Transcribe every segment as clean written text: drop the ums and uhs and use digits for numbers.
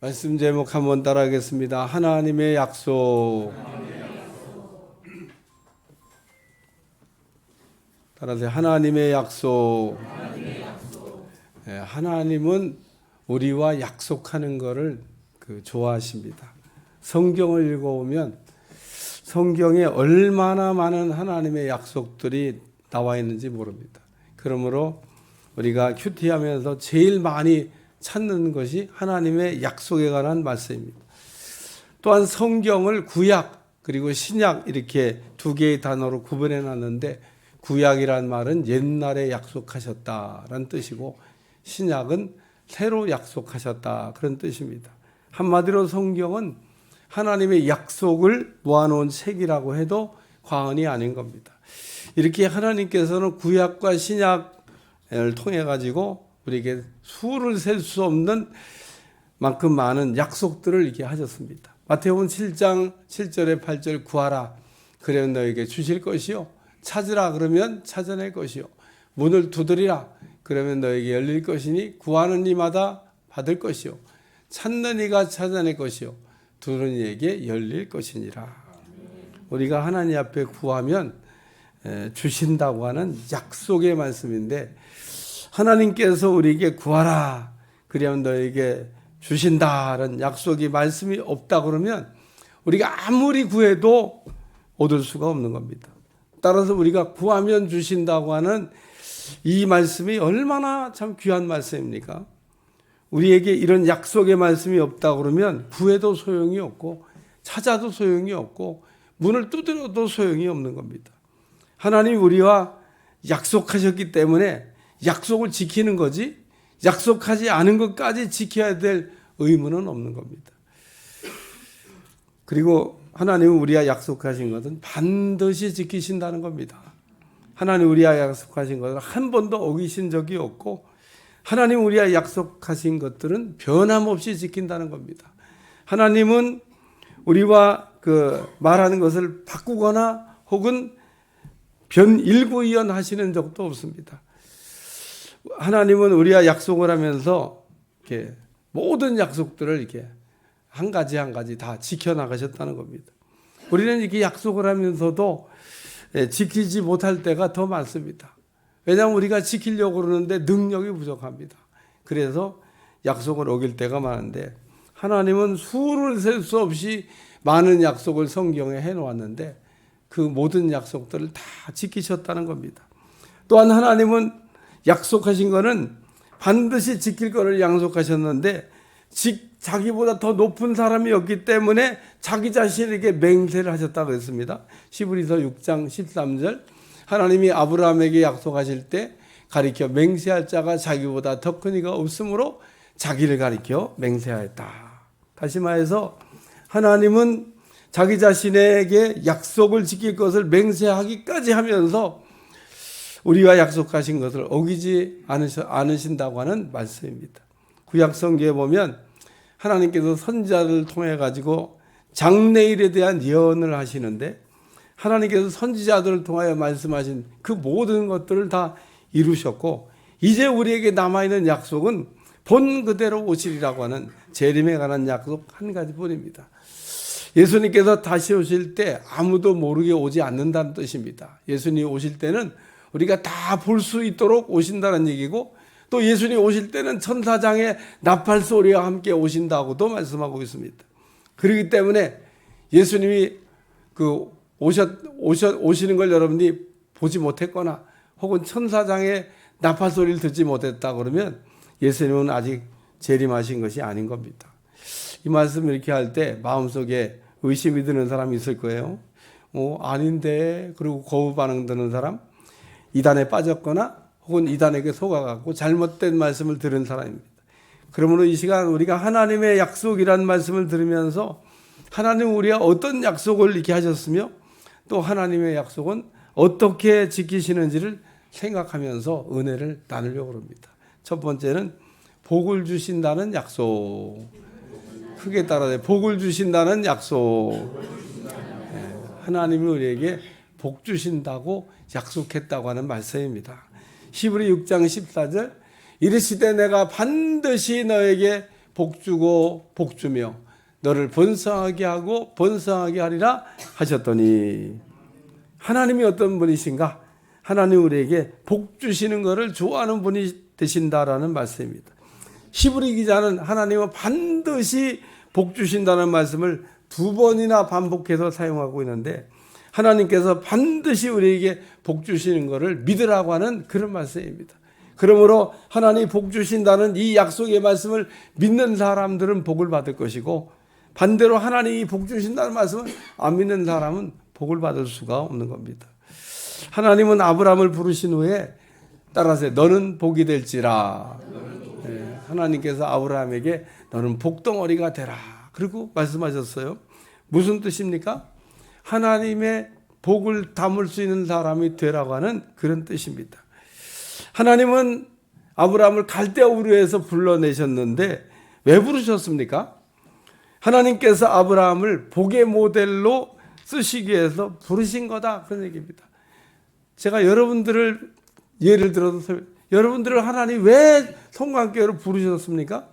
말씀 제목 한번 따라하겠습니다. 하나님의 약속. 따라서 하나님의 약속. 네, 하나님은 우리와 약속하는 것을 좋아하십니다. 성경을 읽어보면 성경에 얼마나 많은 하나님의 약속들이 나와 있는지 모릅니다. 그러므로 우리가 큐티하면서 제일 많이 찾는 것이 하나님의 약속에 관한 말씀입니다. 또한 성경을 구약 그리고 신약 이렇게 두 개의 단어로 구분해 놨는데, 구약이란 말은 옛날에 약속하셨다라는 뜻이고 신약은 새로 약속하셨다 그런 뜻입니다. 한마디로 성경은 하나님의 약속을 모아놓은 책이라고 해도 과언이 아닌 겁니다. 이렇게 하나님께서는 구약과 신약을 통해 가지고 우리에게 수를 셀 수 없는 만큼 많은 약속들을 이렇게 하셨습니다. 마태복음 7장 7절에 8절 구하라 그러면 너에게 주실 것이요, 찾으라 그러면 찾아낼 것이요, 문을 두드리라 그러면 너에게 열릴 것이니 구하는 이마다 받을 것이요, 찾는 이가 찾아낼 것이요, 두드리는 이에게 열릴 것이니라. 우리가 하나님 앞에 구하면 주신다고 하는 약속의 말씀인데, 하나님께서 우리에게 구하라 그러면 너에게 주신다는 약속이 말씀이 없다 그러면 우리가 아무리 구해도 얻을 수가 없는 겁니다. 따라서 우리가 구하면 주신다고 하는 이 말씀이 얼마나 참 귀한 말씀입니까? 우리에게 이런 약속의 말씀이 없다 그러면 구해도 소용이 없고 찾아도 소용이 없고 문을 두드려도 소용이 없는 겁니다. 하나님이 우리와 약속하셨기 때문에 약속을 지키는 거지 약속하지 않은 것까지 지켜야 될 의무는 없는 겁니다. 그리고 하나님은 우리와 약속하신 것은 반드시 지키신다는 겁니다. 하나님 우리와 약속하신 것을 한 번도 어기신 적이 없고, 하나님 우리와 약속하신 것들은 변함없이 지킨다는 겁니다. 하나님은 우리와 말하는 것을 바꾸거나 혹은 일구이연 하시는 적도 없습니다. 하나님은 우리와 약속을 하면서 이렇게 모든 약속들을 이렇게 한 가지 한 가지 다 지켜나가셨다는 겁니다. 우리는 이렇게 약속을 하면서도 지키지 못할 때가 더 많습니다. 왜냐하면 우리가 지키려고 그러는데 능력이 부족합니다. 그래서 약속을 어길 때가 많은데, 하나님은 수를 셀 수 없이 많은 약속을 성경에 해놓았는데 그 모든 약속들을 다 지키셨다는 겁니다. 또한 하나님은 약속하신 거는 반드시 지킬 것을 약속하셨는데 자기보다 더 높은 사람이 없기 때문에 자기 자신에게 맹세를 하셨다고 했습니다. 히브리서 6장 13절, 하나님이 아브라함에게 약속하실 때 가리켜 맹세할 자가 자기보다 더 큰 이가 없으므로 자기를 가리켜 맹세하였다. 다시 말해서 하나님은 자기 자신에게 약속을 지킬 것을 맹세하기까지 하면서 우리와 약속하신 것을 어기지 않으신다고 하는 말씀입니다. 구약 성경에 보면 하나님께서 선지자를 통해 가지고 장래일에 대한 예언을 하시는데, 하나님께서 선지자들을 통하여 말씀하신 그 모든 것들을 다 이루셨고, 이제 우리에게 남아있는 약속은 본 그대로 오시리라고 하는 재림에 관한 약속 한 가지뿐입니다. 예수님께서 다시 오실 때 아무도 모르게 오지 않는다는 뜻입니다. 예수님이 오실 때는 우리가 다 볼 수 있도록 오신다는 얘기고, 또 예수님 오실 때는 천사장의 나팔 소리와 함께 오신다고도 말씀하고 있습니다. 그렇기 때문에 예수님이 오시는 걸 여러분이 보지 못했거나 혹은 천사장의 나팔 소리를 듣지 못했다 그러면 예수님은 아직 재림하신 것이 아닌 겁니다. 이 말씀을 이렇게 할 때 마음속에 의심이 드는 사람이 있을 거예요. 아닌데, 그리고 거부 반응 드는 사람, 이단에 빠졌거나 혹은 이단에게 속아갖고 잘못된 말씀을 들은 사람입니다. 그러므로 이 시간 우리가 하나님의 약속이라는 말씀을 들으면서 하나님 우리가 어떤 약속을 이렇게 하셨으며 또 하나님의 약속은 어떻게 지키시는지를 생각하면서 은혜를 나누려고 합니다. 첫 번째는 복을 주신다는 약속. 크게 따라해, 복을 주신다는 약속. 하나님이 우리에게 복 주신다고 약속했다고 하는 말씀입니다. 히브리 6장 14절, 이르시되 내가 반드시 너에게 복주고 복주며 너를 번성하게 하고 번성하게 하리라 하셨더니, 하나님이 어떤 분이신가? 하나님 우리에게 복 주시는 것을 좋아하는 분이 되신다라는 말씀입니다. 히브리 기자는 하나님은 반드시 복 주신다는 말씀을 2번이나 반복해서 사용하고 있는데, 하나님께서 반드시 우리에게 복 주시는 것을 믿으라고 하는 그런 말씀입니다. 그러므로 하나님이 복 주신다는 이 약속의 말씀을 믿는 사람들은 복을 받을 것이고, 반대로 하나님이 복 주신다는 말씀을 안 믿는 사람은 복을 받을 수가 없는 겁니다. 하나님은 아브라함을 부르신 후에 따라서 너는 복이 될지라. 하나님께서 아브라함에게 너는 복덩어리가 되라. 그리고 말씀하셨어요. 무슨 뜻입니까? 하나님의 복을 담을 수 있는 사람이 되라고 하는 그런 뜻입니다. 하나님은 아브라함을 갈대아 우르에서 불러내셨는데 왜 부르셨습니까? 하나님께서 아브라함을 복의 모델로 쓰시기 위해서 부르신 거다, 그런 얘기입니다. 제가 여러분들을 예를 들어서, 여러분들을 하나님 왜 성관교회로 부르셨습니까?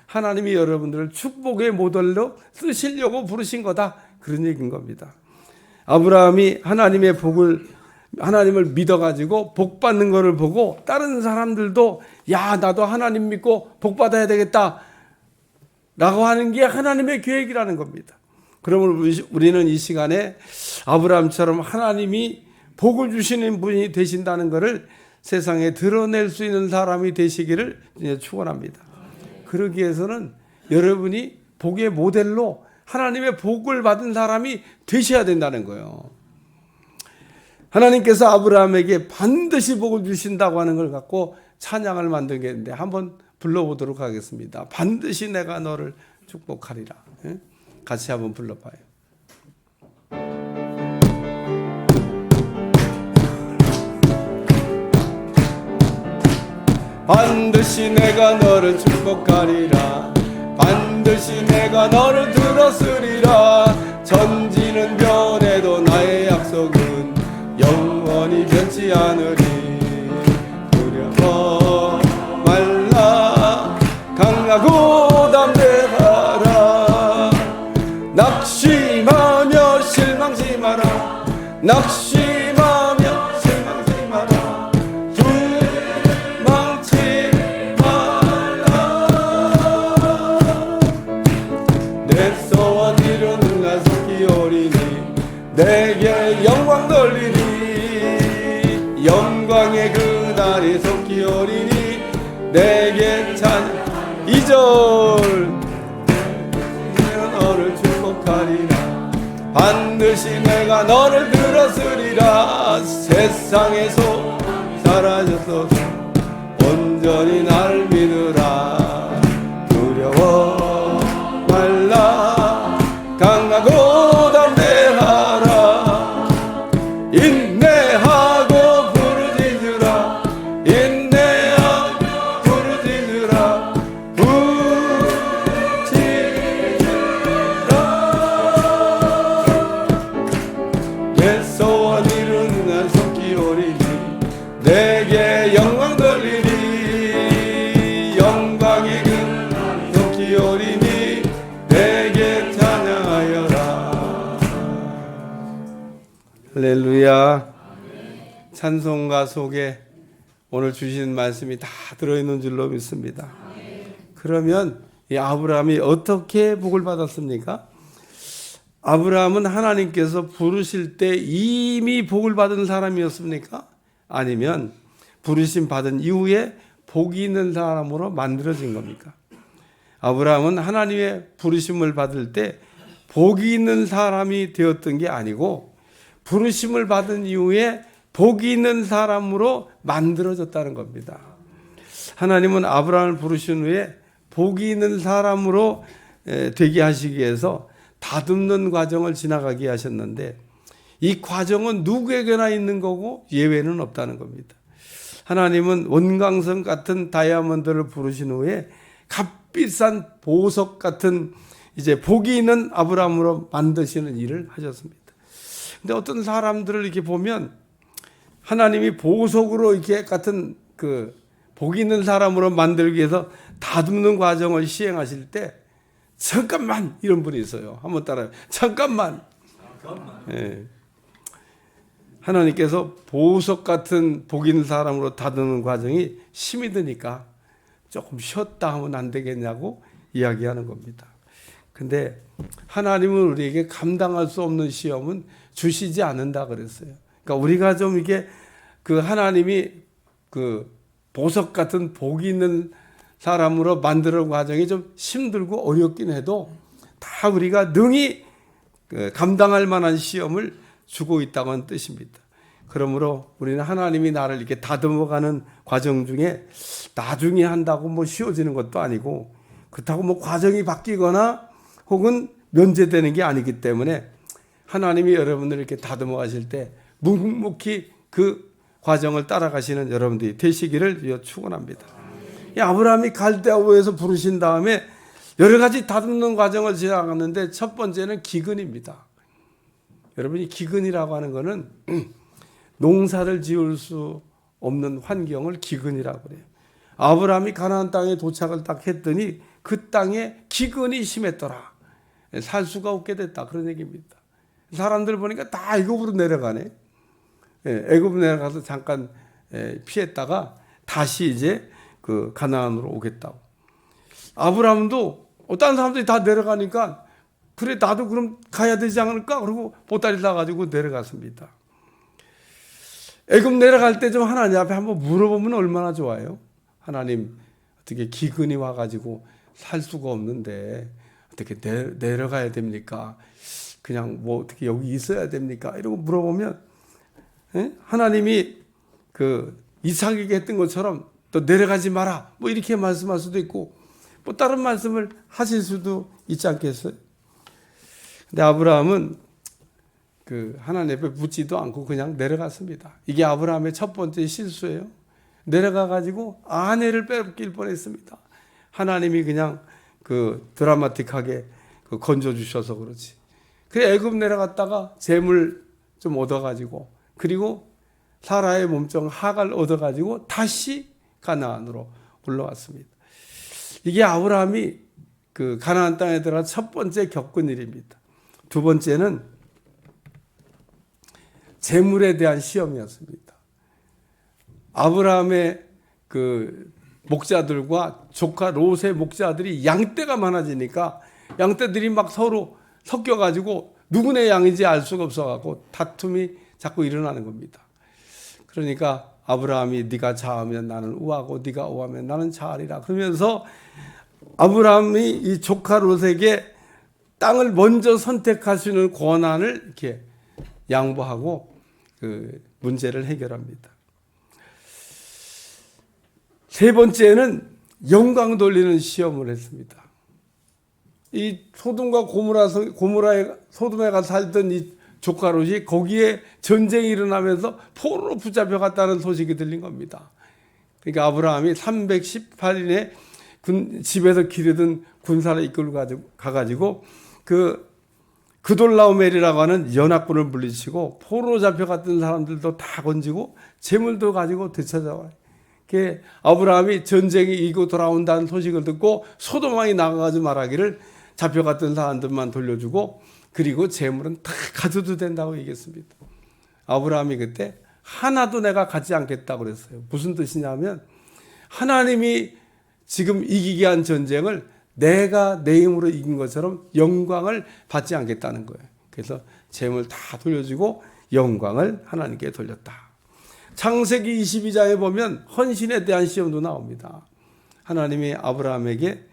하나님이 여러분들을 축복의 모델로 쓰시려고 부르신 거다, 그런 얘기인 겁니다. 아브라함이 하나님의 복을, 하나님을 믿어가지고 복 받는 것을 보고 다른 사람들도 야, 나도 하나님 믿고 복 받아야 되겠다 라고 하는 게 하나님의 계획이라는 겁니다. 그러면 우리는 이 시간에 아브라함처럼 하나님이 복을 주시는 분이 되신다는 것을 세상에 드러낼 수 있는 사람이 되시기를 축원합니다. 그러기 위해서는 여러분이 복의 모델로 하나님의 복을 받은 사람이 되셔야 된다는 거예요. 하나님께서 아브라함에게 반드시 복을 주신다고 하는 걸 갖고 찬양을 만들겠는데 한번 불러보도록 하겠습니다. 반드시 내가 너를 축복하리라. 같이 한번 불러봐요. 반드시 내가 너를 축복하리라. 반드시 내가 너를 들었으리라. 천지는 변해도 나의 약속은 영원히 변치 않으리. 두려워 말라. 강하고 담대하라. 낙심하며 실망치 마라. 낙심하며 실망치 마라. 도망치 말라. 내 소원 이루는 날 속히 오리니 내게 영광 돌리니. 영광의 그날이 속히 오리니 내게 찬양. 2절 너를 축복하리라. 반드시 내가 너를 들었으리라. 세상에서 사라졌어도 온전히 날 믿으라. 두려워 말라. 강하고 담대하라. 인내하고 부르짖으라. 인내하고 부르짖으라. 내 소원 이루는 날 속히 오리니 내게 영광 돌리니. 영광의 그 속히 오리니 내게 찬양하여라. 할렐루야. 찬송가 속에 오늘 주신 말씀이 다 들어있는 줄로 믿습니다. 그러면 이 아브라함이 어떻게 복을 받았습니까? 아브라함은 하나님께서 부르실 때 이미 복을 받은 사람이었습니까? 아니면 부르심 받은 이후에 복이 있는 사람으로 만들어진 겁니까? 아브라함은 하나님의 부르심을 받을 때 복이 있는 사람이 되었던 게 아니고 부르심을 받은 이후에 복이 있는 사람으로 만들어졌다는 겁니다. 하나님은 아브라함을 부르신 후에 복이 있는 사람으로 되게 하시기 위해서 다듬는 과정을 지나가게 하셨는데, 이 과정은 누구에게나 있는 거고 예외는 없다는 겁니다. 하나님은 원광석 같은 다이아몬드를 부르신 후에 값비싼 보석 같은 이제 복이 있는 아브라함으로 만드시는 일을 하셨습니다. 근데 어떤 사람들을 이렇게 보면 하나님이 보석으로 이렇게 같은 그 복이 있는 사람으로 만들기 위해서 다듬는 과정을 시행하실 때 잠깐만 이런 분이 있어요. 한번 따라요. 잠깐만. 예. 하나님께서 보석 같은 복 있는 사람으로 다듬는 과정이 힘이 드니까 조금 쉬었다 하면 안 되겠냐고 이야기하는 겁니다. 근데 하나님은 우리에게 감당할 수 없는 시험은 주시지 않는다 그랬어요. 그러니까 우리가 좀 이게 그 하나님이 그 보석 같은 복이 있는 사람으로 만드는 과정이 좀 힘들고 어렵긴 해도 다 우리가 능히 감당할 만한 시험을 주고 있다는 뜻입니다. 그러므로 우리는 하나님이 나를 이렇게 다듬어가는 과정 중에 나중에 한다고 뭐 쉬워지는 것도 아니고 그렇다고 뭐 과정이 바뀌거나 혹은 면제되는 게 아니기 때문에 하나님이 여러분을 이렇게 다듬어 가실 때 묵묵히 그 과정을 따라가시는 여러분들이 되시기를 축원합니다. 아브라함이 갈대아우에서 부르신 다음에 여러 가지 다듬는 과정을 지나갔는데 첫 번째는 기근입니다. 여러분이 기근이라고 하는 것은 농사를 지을 수 없는 환경을 기근이라고 그래요. 아브라함이 가나안 땅에 도착을 딱 했더니 그 땅에 기근이 심했더라. 살 수가 없게 됐다. 그런 얘기입니다. 사람들 보니까 다 애굽으로 내려가네. 애굽 내려가서 잠깐 피했다가 다시 이제 그 가나안으로 오겠다고. 아브라함도 다른 사람들이 다 내려가니까 그래 나도 그럼 가야 되지 않을까? 그러고 보따리 사가지고 내려갔습니다. 애굽 내려갈 때 좀 하나님 앞에 한번 물어보면 얼마나 좋아요. 하나님 어떻게 기근이 와가지고 살 수가 없는데 어떻게 내려가야 됩니까? 그냥 뭐 어떻게 여기 있어야 됩니까? 이러고 물어보면 하나님이 그 이삭에게 했던 것처럼 또 내려가지 마라 뭐 이렇게 말씀할 수도 있고 뭐 다른 말씀을 하실 수도 있지 않겠어요? 근데 아브라함은 그 하나님 앞에 묻지도 않고 그냥 내려갔습니다. 이게 아브라함의 첫 번째 실수예요. 내려가 가지고 아내를 빼앗길 뻔했습니다. 하나님이 그냥 그 드라마틱하게 그 건져 주셔서 그렇지. 그래 애굽 내려갔다가 재물 좀 얻어 가지고 그리고 사라의 몸종 하갈 얻어 가지고 다시 가나안으로 올라왔습니다. 이게 아브라함이 그 가나안 땅에 들어가 첫 번째 겪은 일입니다. 두 번째는 재물에 대한 시험이었습니다. 아브라함의 그 목자들과 조카 롯의 목자들이 양떼가 많아지니까 양떼들이 막 서로 섞여가지고 누구네 양인지 알 수가 없어가지고 다툼이 자꾸 일어나는 겁니다. 그러니까 아브라함이 네가 좌하면 나는 우하고 네가 우하면 나는 좌하리라 그러면서 아브라함이 이 조카 롯에게 땅을 먼저 선택할 수 있는 권한을 이렇게 양보하고 그 문제를 해결합니다. 세 번째는 영광 돌리는 시험을 했습니다. 이 소돔과 소돔에가 살던 이 조카 롯이 거기에 전쟁이 일어나면서 포로로 붙잡혀갔다는 소식이 들린 겁니다. 그러니까 아브라함이 318인의 집에서 기르던 군사를 이끌고 가가지고 그돌라오멜이라고 하는 연합군을 물리치고 포로로 잡혀갔던 사람들도 다 건지고 재물도 가지고 되찾아와요. 아브라함이 전쟁이 이기고 돌아온다는 소식을 듣고 소돔 왕이 나가가지고 말하기를 잡혀갔던 사람들만 돌려주고 그리고 재물은 다 가져도 된다고 얘기했습니다. 아브라함이 그때 하나도 내가 갖지 않겠다고 그랬어요. 무슨 뜻이냐면 하나님이 지금 이기게 한 전쟁을 내가 내 힘으로 이긴 것처럼 영광을 받지 않겠다는 거예요. 그래서 재물 다 돌려주고 영광을 하나님께 돌렸다. 창세기 22장에 보면 헌신에 대한 시험도 나옵니다. 하나님이 아브라함에게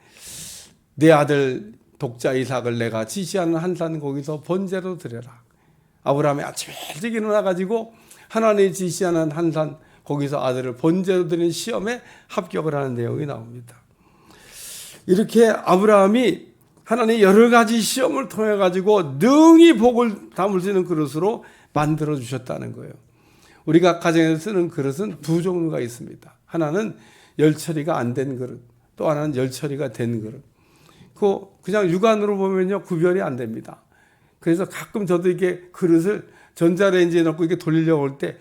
내 아들 독자 이삭을 내가 지시하는 한산 거기서 번제로 드려라. 아브라함이 아침에 일찍 일어나가지고 하나님이 지시하는 한산 거기서 아들을 번제로 드리는 시험에 합격을 하는 내용이 나옵니다. 이렇게 아브라함이 하나님 여러 가지 시험을 통해 가지고 능히 복을 담을 수 있는 그릇으로 만들어 주셨다는 거예요. 우리가 가정에서 쓰는 그릇은 두 종류가 있습니다. 하나는 열 처리가 안 된 그릇, 또 하나는 열 처리가 된 그릇. 그냥 육안으로 보면요 구별이 안 됩니다. 그래서 가끔 저도 이게 그릇을 전자레인지에 넣고 이렇게 돌리려고 할 때,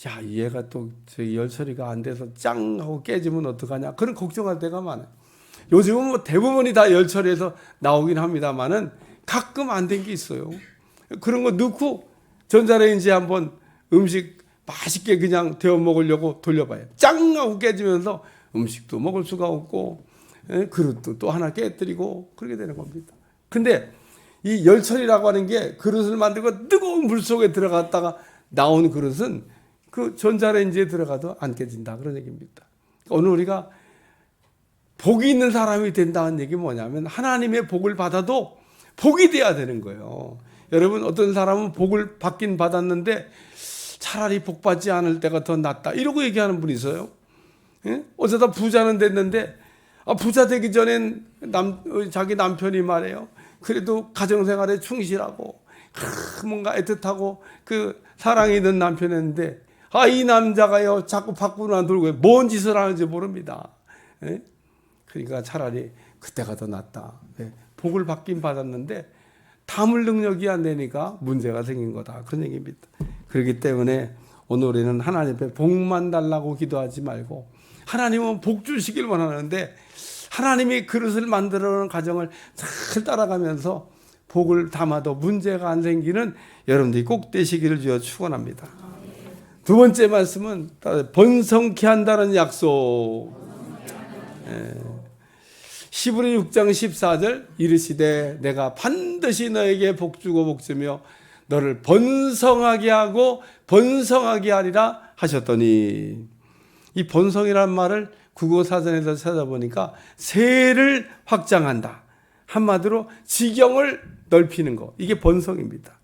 야 얘가 또 열 처리가 안 돼서 짱 하고 깨지면 어떡하냐 그런 걱정할 때가 많아요. 요즘은 뭐 대부분이 다 열처리해서 나오긴 합니다만은 가끔 안 된 게 있어요. 그런 거 넣고 전자레인지에 한번 음식 맛있게 그냥 데워 먹으려고 돌려봐요. 짱 하고 깨지면서 음식도 먹을 수가 없고 그릇도 또 하나 깨뜨리고 그렇게 되는 겁니다. 근데 이 열처리라고 하는 게 그릇을 만들고 뜨거운 물 속에 들어갔다가 나온 그릇은 그 전자레인지에 들어가도 안 깨진다 그런 얘기입니다. 오늘 우리가 복이 있는 사람이 된다는 얘기 뭐냐면 하나님의 복을 받아도 복이 돼야 되는 거예요. 여러분 어떤 사람은 복을 받긴 받았는데 차라리 복 받지 않을 때가 더 낫다 이러고 얘기하는 분이 있어요. 예? 어쩌다 부자는 됐는데 부자 되기 전엔 자기 남편이 말해요. 그래도 가정생활에 충실하고 뭔가 애틋하고 그 사랑이 있는 남편이었는데 이 남자가요 자꾸 밖으로만 돌고 뭔 짓을 하는지 모릅니다. 예? 그러니까 차라리 그때가 더 낫다. 예? 복을 받긴 받았는데 담을 능력이 안 되니까 문제가 생긴 거다 그런 얘기입니다. 그렇기 때문에 오늘 우리는 하나님 앞에 복만 달라고 기도하지 말고 하나님은 복 주시길 원하는데 하나님이 그릇을 만들어놓은 과정을 잘 따라가면서 복을 담아도 문제가 안 생기는 여러분들이 꼭 되시기를 주여 축원합니다. 두 번째 말씀은 번성케 한다는 약속. 히브리 6장 14절 이르시되 내가 반드시 너에게 복주고 복주며 너를 번성하게 하고 번성하게 하리라 하셨더니 이 번성이라는 말을 국어사전에서 찾아보니까 세를 확장한다. 한마디로 지경을 넓히는 거. 이게 번성입니다.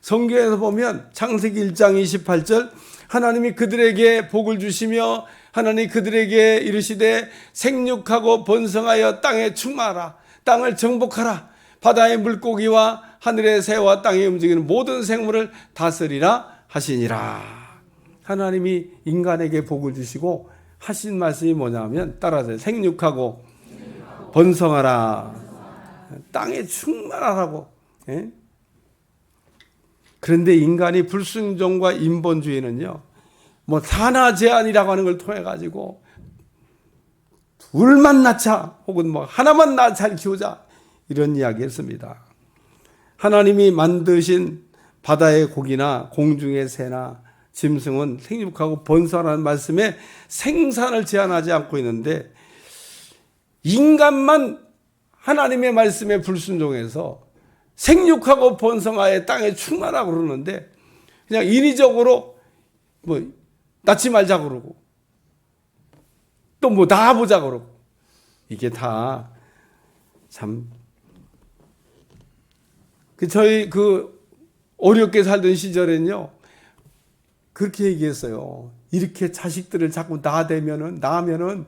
성경에서 보면 창세기 1장 28절 하나님이 그들에게 복을 주시며 하나님이 그들에게 이르시되 생육하고 번성하여 땅에 충만하라. 땅을 정복하라. 바다의 물고기와 하늘의 새와 땅에 움직이는 모든 생물을 다스리라 하시니라. 하나님이 인간에게 복을 주시고 하신 말씀이 뭐냐면 따라서 생육하고 번성하라. 땅에 충만하라고. 예? 그런데 인간이 불순종과 인본주의는요. 뭐 산하 제한이라고 하는 걸 통해 가지고 둘만 낳자 혹은 뭐 하나만 잘 키우자 이런 이야기 했습니다. 하나님이 만드신 바다의 고기나 공중의 새나 짐승은 생육하고 번성하라는 말씀에 생산을 제한하지 않고 있는데 인간만 하나님의 말씀에 불순종해서 생육하고 번성하여 땅에 충만하고 그러는데 그냥 인위적으로 뭐 낳지 말자 그러고 또 뭐 낳아보자 그러고 이게 다 참 저희 어렵게 살던 시절엔요 그렇게 얘기했어요. 이렇게 자식들을 자꾸 낳으면은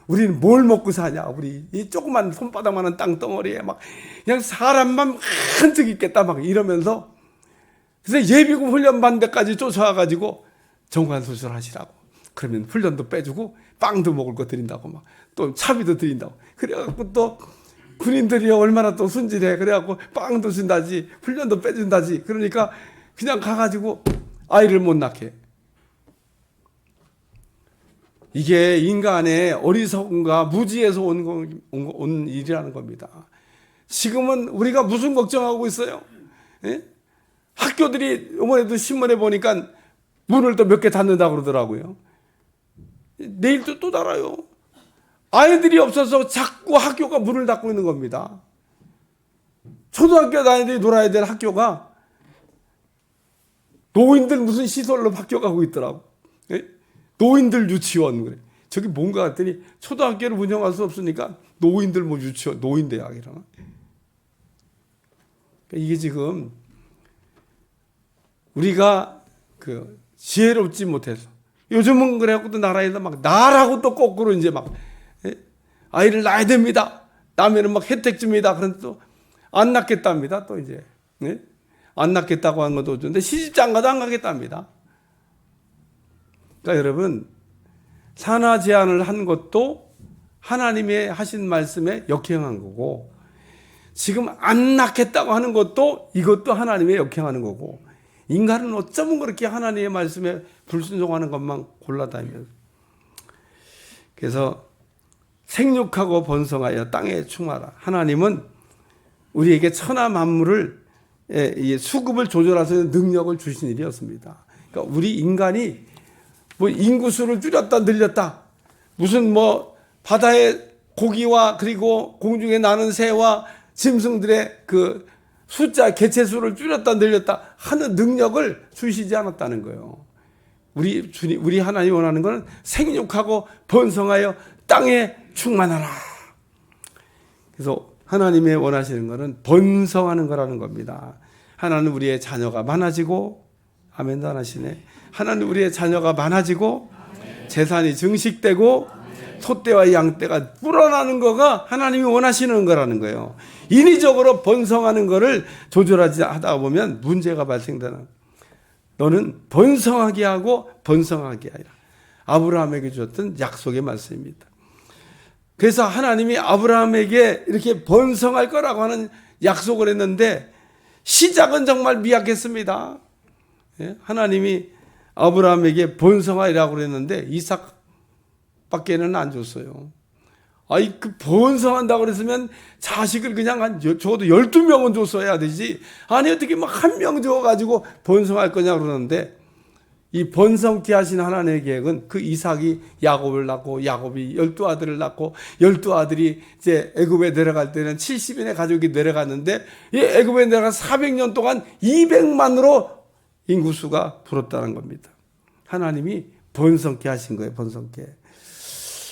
우리는 뭘 먹고 사냐? 우리 이 조그만 손바닥만한 땅덩어리에 막 그냥 사람만 한뜩 있겠다 막 이러면서 그래서 예비군 훈련 받는 데까지 쫓아와가지고 정관 수술하시라고. 그러면 훈련도 빼주고 빵도 먹을 거 드린다고 막 또 차비도 드린다고. 그래갖고 또 군인들이 얼마나 또 순진해. 그래갖고 빵도 준다지 훈련도 빼준다지. 그러니까 그냥 가가지고 아이를 못 낳게. 이게 인간의 어리석음과 무지에서 온 일이라는 겁니다. 지금은 우리가 무슨 걱정하고 있어요? 예? 학교들이 이번에도 신문에 보니까 문을 또 몇 개 닫는다고 그러더라고요. 내일 또 닫아요. 아이들이 없어서 자꾸 학교가 문을 닫고 있는 겁니다. 초등학교 다니들이 놀아야 될 학교가 노인들 무슨 시설로 바뀌어가고 있더라고. 예? 노인들 유치원 그래. 저기 뭔가 했더니 초등학교를 운영할 수 없으니까 노인들 뭐 유치원, 노인대학이라나. 이게 지금 우리가 지혜롭지 못해서 요즘은 그래갖고 또 나라에서 막 나라고 또 거꾸로 이제 막 아이를 낳아야 됩니다. 낳으면 막 혜택 줍니다. 그런데 또 안 낳겠답니다. 또 이제 안 낳겠다고 하는 것도 어쩐데 시집장가도 안 가겠답니다. 그러니까 여러분 산하 제한을 한 것도 하나님의 하신 말씀에 역행한 거고 지금 안 낳겠다고 하는 것도 이것도 하나님의 역행하는 거고 인간은 어쩌면 그렇게 하나님의 말씀에 불순종하는 것만 골라다니면서 그래서 생육하고 번성하여 땅에 충만하라. 하나님은 우리에게 천하 만물을 수급을 조절하서 능력을 주신 일이었습니다. 그러니까 우리 인간이 뭐 인구수를 줄였다 늘렸다, 무슨 뭐 바다의 고기와 그리고 공중에 나는 새와 짐승들의 그 숫자 개체수를 줄였다 늘렸다 하는 능력을 주시지 않았다는 거예요. 우리 하나님 원하는 것은 생육하고 번성하여 땅에 충만하라. 그래서 하나님의 원하시는 것은 번성하는 거라는 겁니다. 하나는 우리의 자녀가 많아지고, 아멘도 안 하시네. 하나는 우리의 자녀가 많아지고 재산이 증식되고 소떼와 양떼가 불어나는 거가 하나님이 원하시는 거라는 거예요. 인위적으로 번성하는 거를 조절하지 하다 보면 문제가 발생되는. 너는 번성하게 하고 번성하게 하리라. 아브라함에게 주었던 약속의 말씀입니다. 그래서 하나님이 아브라함에게 이렇게 번성할 거라고 하는 약속을 했는데 시작은 정말 미약했습니다. 하나님이 아브라함에게 번성하리라고 그랬는데 이삭밖에는 안 줬어요. 아이, 그 번성한다고 그랬으면 자식을 그냥 적어도 12명은 줬어야 되지. 아니, 어떻게 뭐 한 명 줘가지고 번성할 거냐 그러는데, 이 번성케 하신 하나님의 계획은 그 이삭이 야곱을 낳고 야곱이 12아들을 낳고 12아들이 이제 애굽에 내려갈 때는 70인의 가족이 내려갔는데, 이 애굽에 내려가 400년 동안 200만으로 인구수가 불었다는 겁니다. 하나님이 번성케 하신 거예요. 번성케.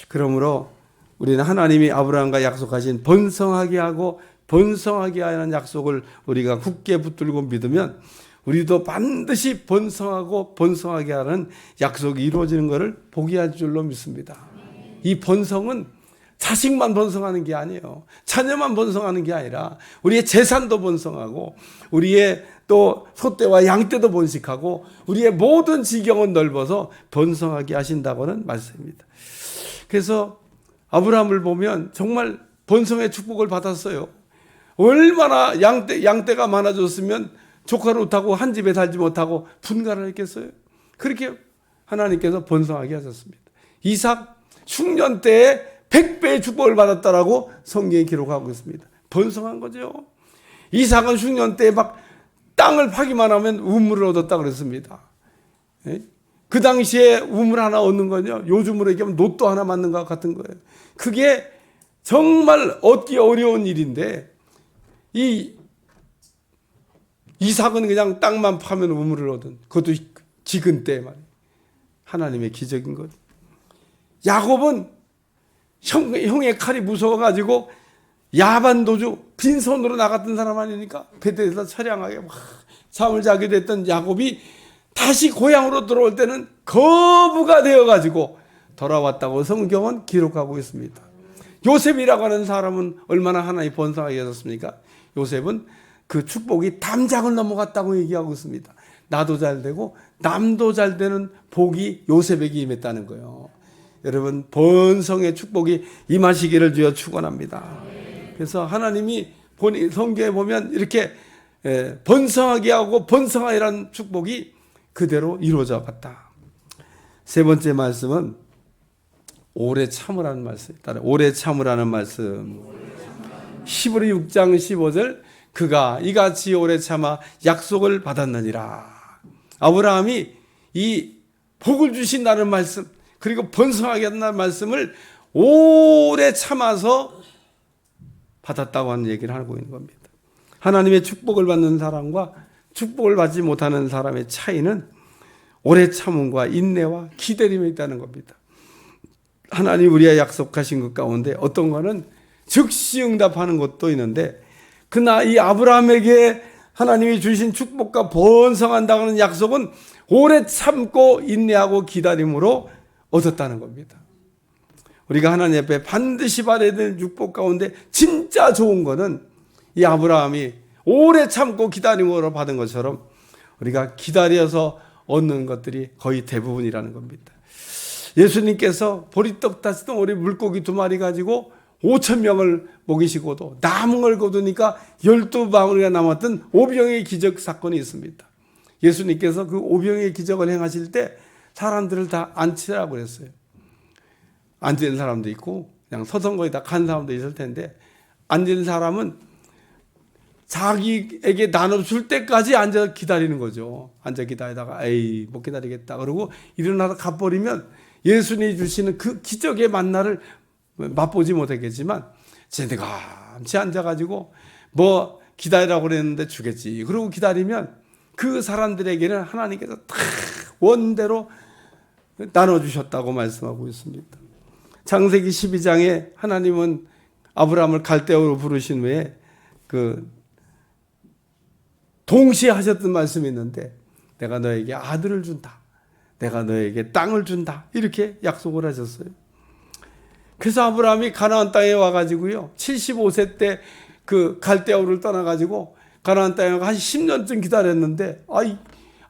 그러므로 우리는 하나님이 아브라함과 약속하신 번성하게 하고 번성하게 하는 약속을 우리가 굳게 붙들고 믿으면 우리도 반드시 번성하고 번성하게 하는 약속이 이루어지는 것을 보게 할 줄로 믿습니다. 이 번성은 자식만 번성하는 게 아니에요. 자녀만 번성하는 게 아니라 우리의 재산도 번성하고 우리의 또 소떼와 양떼도 번식하고 우리의 모든 지경은 넓어서 번성하게 하신다고는 말씀입니다. 그래서 아브라함을 보면 정말 번성의 축복을 받았어요. 얼마나 양떼가 많아졌으면 조카 롯하고 한 집에 살지 못하고 분가를 했겠어요. 그렇게 하나님께서 번성하게 하셨습니다. 이삭 흉년 때에 100배의 축복을 받았다라고 성경에 기록하고 있습니다. 번성한 거죠. 이삭은 흉년 때에 막 땅을 파기만 하면 우물을 얻었다 그랬습니다. 그 당시에 우물 하나 얻는 거냐, 요즘으로 얘기하면 노또 하나 맞는 것 같은 거예요. 그게 정말 얻기 어려운 일인데, 이 이삭은 그냥 땅만 파면 우물을 얻은, 그것도 지근 때 말이에요. 하나님의 기적인 거죠. 야곱은 형의 칼이 무서워가지고 야반도주 빈손으로 나갔던 사람 아니니까 베델에서 처량하게 막 잠을 자게 됐던 야곱이 다시 고향으로 들어올 때는 거부가 되어가지고 돌아왔다고 성경은 기록하고 있습니다. 요셉이라고 하는 사람은 얼마나 하나님 번성하게 하셨습니까? 요셉은 그 축복이 담장을 넘어갔다고 얘기하고 있습니다. 나도 잘 되고 남도 잘 되는 복이 요셉에게 임했다는 거예요. 여러분, 번성의 축복이 임하시기를 주여 축원합니다. 그래서 하나님이 성경에 보면 이렇게 번성하게 하고 번성하리라는 축복이 그대로 이루어져 갔다. 세 번째 말씀은 오래 참으라는 말씀. 오래 참으라는 말씀. 히브리 6장 15절, 그가 이같이 오래 참아 약속을 받았느니라. 아브라함이 이 복을 주신다는 말씀, 그리고 번성하게 한다는 말씀을 오래 참아서 받았다고 하는 얘기를 하고 있는 겁니다. 하나님의 축복을 받는 사람과 축복을 받지 못하는 사람의 차이는 오래 참음과 인내와 기다림에 있다는 겁니다. 하나님 우리가 약속하신 것 가운데 어떤 거는 즉시 응답하는 것도 있는데, 그러나 이 아브라함에게 하나님이 주신 축복과 번성한다는 약속은 오래 참고 인내하고 기다림으로 얻었다는 겁니다. 우리가 하나님 앞에 반드시 받아야 되는 축복 가운데 진짜 좋은 거는 이 아브라함이 오래 참고 기다림으로 받은 것처럼 우리가 기다려서 얻는 것들이 거의 대부분이라는 겁니다. 예수님께서 보리떡 5덩 우리 물고기 2마리 가지고 5,000명을 먹이시고도 남은 걸 거두니까 12방울이가 남았던 오병의 기적 사건이 있습니다. 예수님께서 그 오병의 기적을 행하실 때 사람들을 다 앉히라고 그랬어요. 앉은 사람도 있고 그냥 서성거리다 간 사람도 있을 텐데, 앉은 사람은 자기에게 나눠줄 때까지 앉아 기다리는 거죠. 앉아 기다리다가 에이 못 기다리겠다 그러고 일어나서 가버리면 예수님이 주시는 그 기적의 만나를 맛보지 못하겠지만, 제대감치 앉아가지고 뭐 기다리라고 그랬는데 주겠지 그러고 기다리면 그 사람들에게는 하나님께서 다 원대로 나눠주셨다고 말씀하고 있습니다. 창세기 12장에 하나님은 아브라함을 갈대아우로 부르신 후에 동시에 하셨던 말씀이 있는데, 내가 너에게 아들을 준다, 내가 너에게 땅을 준다, 이렇게 약속을 하셨어요. 그래서 아브라함이 가나안 땅에 와가지고요, 75세 때 그 갈대아우를 떠나가지고 가나안 땅에 한 10년쯤 기다렸는데,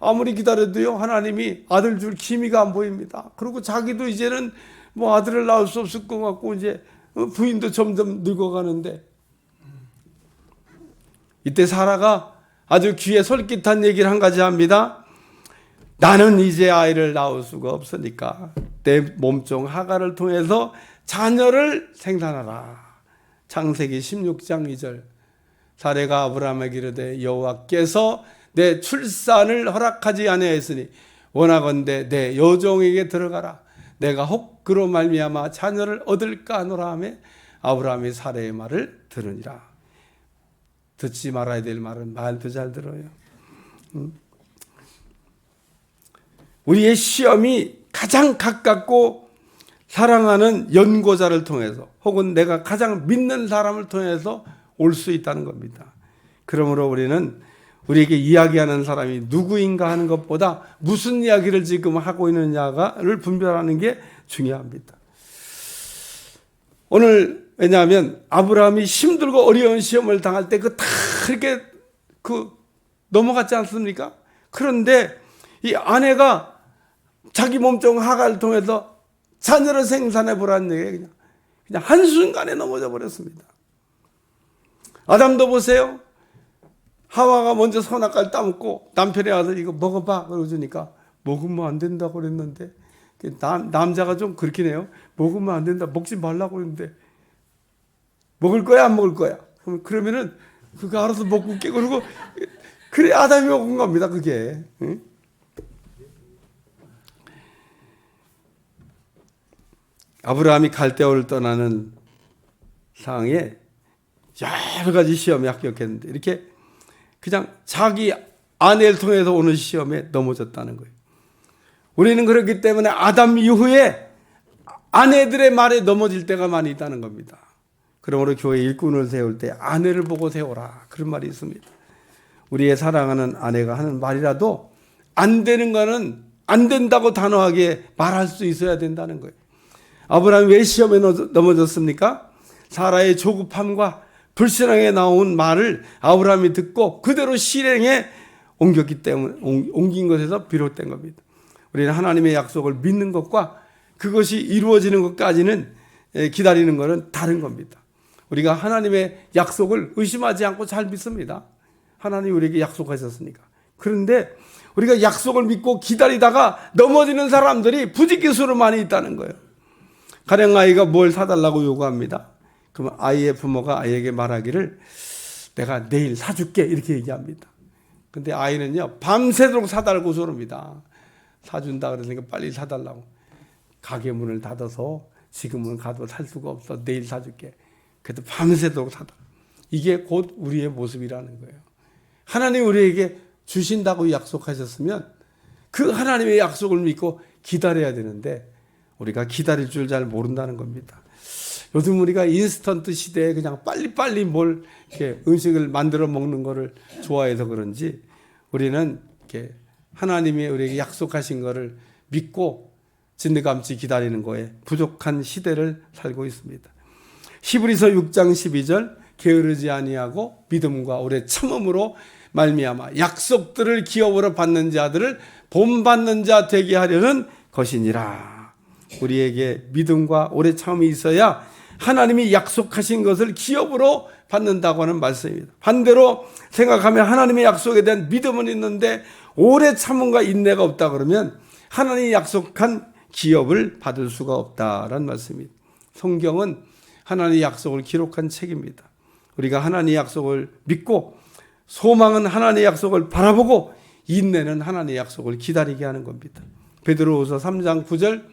아무리 기다려도요 하나님이 아들 줄 기미가 안 보입니다. 그리고 자기도 이제는 뭐 아들을 낳을 수 없을 것 같고, 이제 부인도 점점 늙어가는데, 이때 사라가 아주 귀에 솔깃한 얘기를 한 가지 합니다. 나는 이제 아이를 낳을 수가 없으니까 내 몸종 하갈을 통해서 자녀를 생산하라. 창세기 16장 2절. 사레가 아브라함에게 이르되 여호와께서 내 출산을 허락하지 아니하였으니 원하건대 내 여종에게 들어가라. 내가 혹 그로 말미암아 자녀를 얻을까 하노라 하며 아브라함이 사레의 말을 들으니라. 듣지 말아야 될 말은 말도 잘 들어요. 우리의 시험이 가장 가깝고 사랑하는 연고자를 통해서, 혹은 내가 가장 믿는 사람을 통해서 올 수 있다는 겁니다. 그러므로 우리는 우리에게 이야기하는 사람이 누구인가 하는 것보다 무슨 이야기를 지금 하고 있느냐를 분별하는 게 중요합니다. 오늘 왜냐하면 아브라함이 힘들고 어려운 시험을 당할 때 다 이렇게 넘어갔지 않습니까? 그런데 이 아내가 자기 몸종 하갈을 통해서 자녀를 생산해 보라는 얘기예요. 그냥 한순간에 넘어져 버렸습니다. 아담도 보세요. 하와가 먼저 선악과를 따먹고 남편이 와서 이거 먹어봐 그러주니까 먹으면 안 된다고 그랬는데, 남자가 좀 그렇긴 해요. 먹으면 안 된다, 먹지 말라고 그랬는데 먹을 거야 안 먹을 거야? 그러면은 그거 알아서 먹고 깨. 그리고 그래 아담이 먹은 겁니다. 그게. 응? 아브라함이 갈대아우를 떠나는 상황에 여러 가지 시험에 합격했는데, 이렇게 그냥 자기 아내를 통해서 오는 시험에 넘어졌다는 거예요. 우리는 그렇기 때문에 아담 이후에 아내들의 말에 넘어질 때가 많이 있다는 겁니다. 그러므로 교회 일꾼을 세울 때 아내를 보고 세워라, 그런 말이 있습니다. 우리의 사랑하는 아내가 하는 말이라도 안 되는 거는 안 된다고 단호하게 말할 수 있어야 된다는 거예요. 아브라함이 왜 시험에 넘어졌습니까? 사라의 조급함과 불신앙에 나온 말을 아브라함이 듣고 그대로 실행에 옮겼기 때문에, 옮긴 것에서 비롯된 겁니다. 우리는 하나님의 약속을 믿는 것과 그것이 이루어지는 것까지는 기다리는 것은 다른 겁니다. 우리가 하나님의 약속을 의심하지 않고 잘 믿습니다. 하나님이 우리에게 약속하셨으니까. 그런데 우리가 약속을 믿고 기다리다가 넘어지는 사람들이 부지기수로 많이 있다는 거예요. 가령 아이가 뭘 사달라고 요구합니다. 그러면 아이의 부모가 아이에게 말하기를 내가 내일 사줄게 이렇게 얘기합니다. 근데 아이는요 밤새도록 사달라고 소립니다. 사준다 그러니까 빨리 사달라고. 가게 문을 닫아서 지금은 가도 살 수가 없어, 내일 사줄게. 그래도 밤새도록 사달라. 이게 곧 우리의 모습이라는 거예요. 하나님이 우리에게 주신다고 약속하셨으면 그 하나님의 약속을 믿고 기다려야 되는데, 우리가 기다릴 줄 잘 모른다는 겁니다. 요즘 우리가 인스턴트 시대에 그냥 빨리빨리 뭘 이렇게 음식을 만들어 먹는 거를 좋아해서 그런지, 우리는 이렇게 하나님이 우리에게 약속하신 거를 믿고 진드감치 기다리는 거에 부족한 시대를 살고 있습니다. 히브리서 6장 12절, 게으르지 아니하고 믿음과 오래 참음으로 말미암아 약속들을 기업으로 받는 자들을 본받는 자 되게 하려는 것이니라. 우리에게 믿음과 오래 참음이 있어야 하나님이 약속하신 것을 기업으로 받는다고 하는 말씀입니다. 반대로 생각하면 하나님의 약속에 대한 믿음은 있는데 오래 참음과 인내가 없다 그러면 하나님이 약속한 기업을 받을 수가 없다라는 말씀입니다. 성경은 하나님의 약속을 기록한 책입니다. 우리가 하나님의 약속을 믿고 소망은 하나님의 약속을 바라보고 인내는 하나님의 약속을 기다리게 하는 겁니다. 베드로후서 3장 9절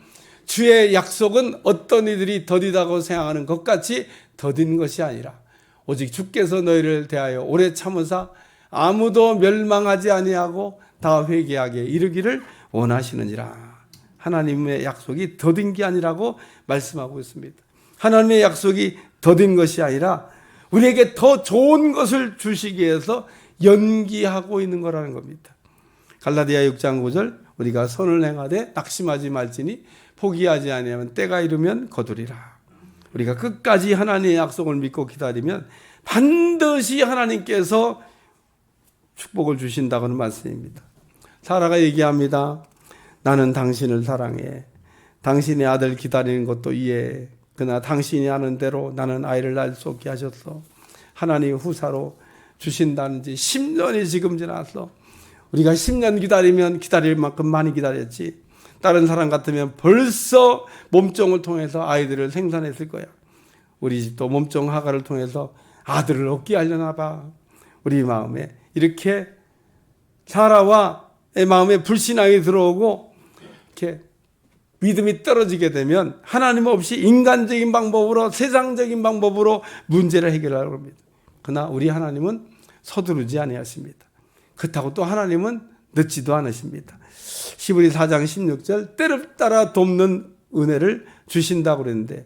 주의 약속은 어떤 이들이 더디다고 생각하는 것 같이 더딘 것이 아니라 오직 주께서 너희를 대하여 오래 참으사 아무도 멸망하지 아니하고 다 회개하게 이르기를 원하시느니라. 하나님의 약속이 더딘 게 아니라고 말씀하고 있습니다. 하나님의 약속이 더딘 것이 아니라 우리에게 더 좋은 것을 주시기 위해서 연기하고 있는 거라는 겁니다. 갈라디아 6장 9절 우리가 선을 행하되 낙심하지 말지니 포기하지 아니하면 때가 이르면 거두리라. 우리가 끝까지 하나님의 약속을 믿고 기다리면 반드시 하나님께서 축복을 주신다고는 말씀입니다. 사라가 얘기합니다. 나는 당신을 사랑해. 당신의 아들 기다리는 것도 이해해. 그러나 당신이 하는 대로 나는 아이를 낳을 수 없게 하셨어. 하나님 후사로 주신다는지 10년이 지금 지났어. 우리가 10년 기다리면 기다릴 만큼 많이 기다렸지. 다른 사람 같으면 벌써 몸종을 통해서 아이들을 생산했을 거야. 우리 집도 몸종 하가를 통해서 아들을 얻게 하려나 봐. 우리 마음에 이렇게 사라와의 마음에 불신앙이 들어오고 이렇게 믿음이 떨어지게 되면 하나님 없이 인간적인 방법으로 세상적인 방법으로 문제를 해결하려고 합니다. 그러나 우리 하나님은 서두르지 아니하십니다. 그렇다고 또 하나님은 늦지도 않으십니다. 히브리 4장 16절 때를 따라 돕는 은혜를 주신다고 그랬는데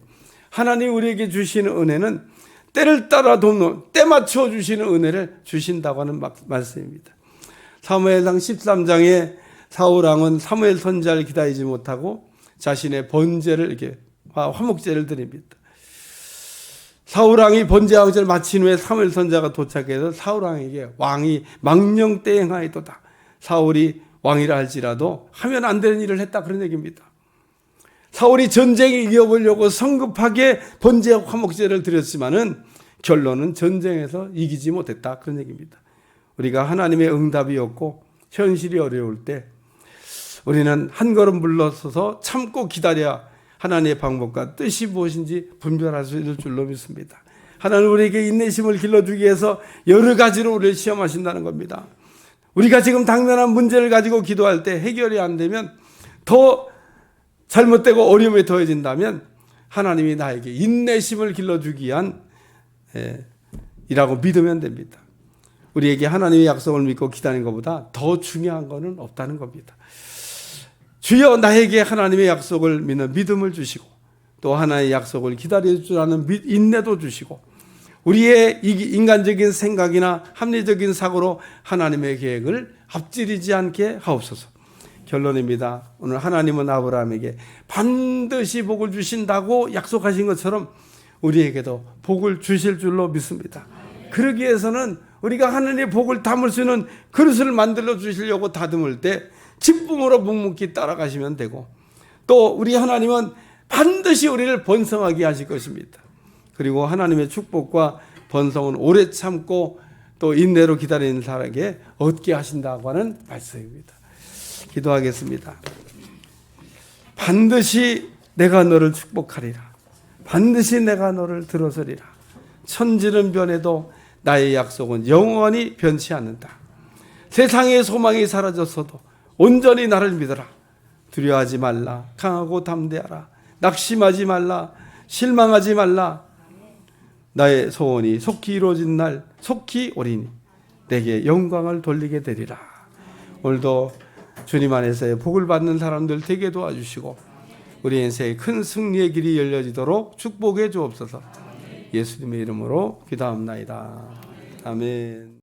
하나님 우리에게 주시는 은혜는 때를 따라 돕는 때 맞춰 주시는 은혜를 주신다고 하는 말씀입니다. 사무엘상 13장에 사울왕은 사무엘 선지자를 기다리지 못하고 자신의 번제를 이렇게 화목제를 드립니다. 사울왕이 번제 왕제를 마친 후에 사무엘 선지자가 도착해서 사울왕에게 왕이 망령때 행하였도다. 사울이 왕이라 할지라도 하면 안 되는 일을 했다 그런 얘기입니다. 사울이 전쟁에 이겨보려고 성급하게 번제 화목제를 드렸지만은 결론은 전쟁에서 이기지 못했다 그런 얘기입니다. 우리가 하나님의 응답이 없고 현실이 어려울 때 우리는 한 걸음 물러서서 참고 기다려야 하나님의 방법과 뜻이 무엇인지 분별할 수 있을 줄로 믿습니다. 하나님 우리에게 인내심을 길러주기 위해서 여러 가지로 우리를 시험하신다는 겁니다. 우리가 지금 당면한 문제를 가지고 기도할 때 해결이 안 되면 더 잘못되고 어려움이 더해진다면 하나님이 나에게 인내심을 길러주기 위한 이라고 믿으면 됩니다. 우리에게 하나님의 약속을 믿고 기다리는 것보다 더 중요한 것은 없다는 겁니다. 주여 나에게 하나님의 약속을 믿는 믿음을 주시고 또 하나님의 약속을 기다릴 줄 아는 인내도 주시고 우리의 인간적인 생각이나 합리적인 사고로 하나님의 계획을 앞지르지 않게 하옵소서. 결론입니다. 오늘 하나님은 아브라함에게 반드시 복을 주신다고 약속하신 것처럼 우리에게도 복을 주실 줄로 믿습니다. 그러기 위해서는 우리가 하나님의 복을 담을 수 있는 그릇을 만들어 주시려고 다듬을 때 기쁨으로 묵묵히 따라가시면 되고 또 우리 하나님은 반드시 우리를 번성하게 하실 것입니다. 그리고 하나님의 축복과 번성은 오래 참고 또 인내로 기다리는 사람에게 얻게 하신다고 하는 말씀입니다. 기도하겠습니다. 반드시 내가 너를 축복하리라. 반드시 내가 너를 들어서리라. 천지는 변해도 나의 약속은 영원히 변치 않는다. 세상의 소망이 사라졌어도 온전히 나를 믿어라. 두려워하지 말라. 강하고 담대하라. 낙심하지 말라. 실망하지 말라. 나의 소원이 속히 이루어진 날 속히 오리니 내게 영광을 돌리게 되리라. 오늘도 주님 안에서의 복을 받는 사람들 되게 도와주시고 우리 인생의 큰 승리의 길이 열려지도록 축복해 주옵소서. 예수님의 이름으로 기도합나이다. 아멘.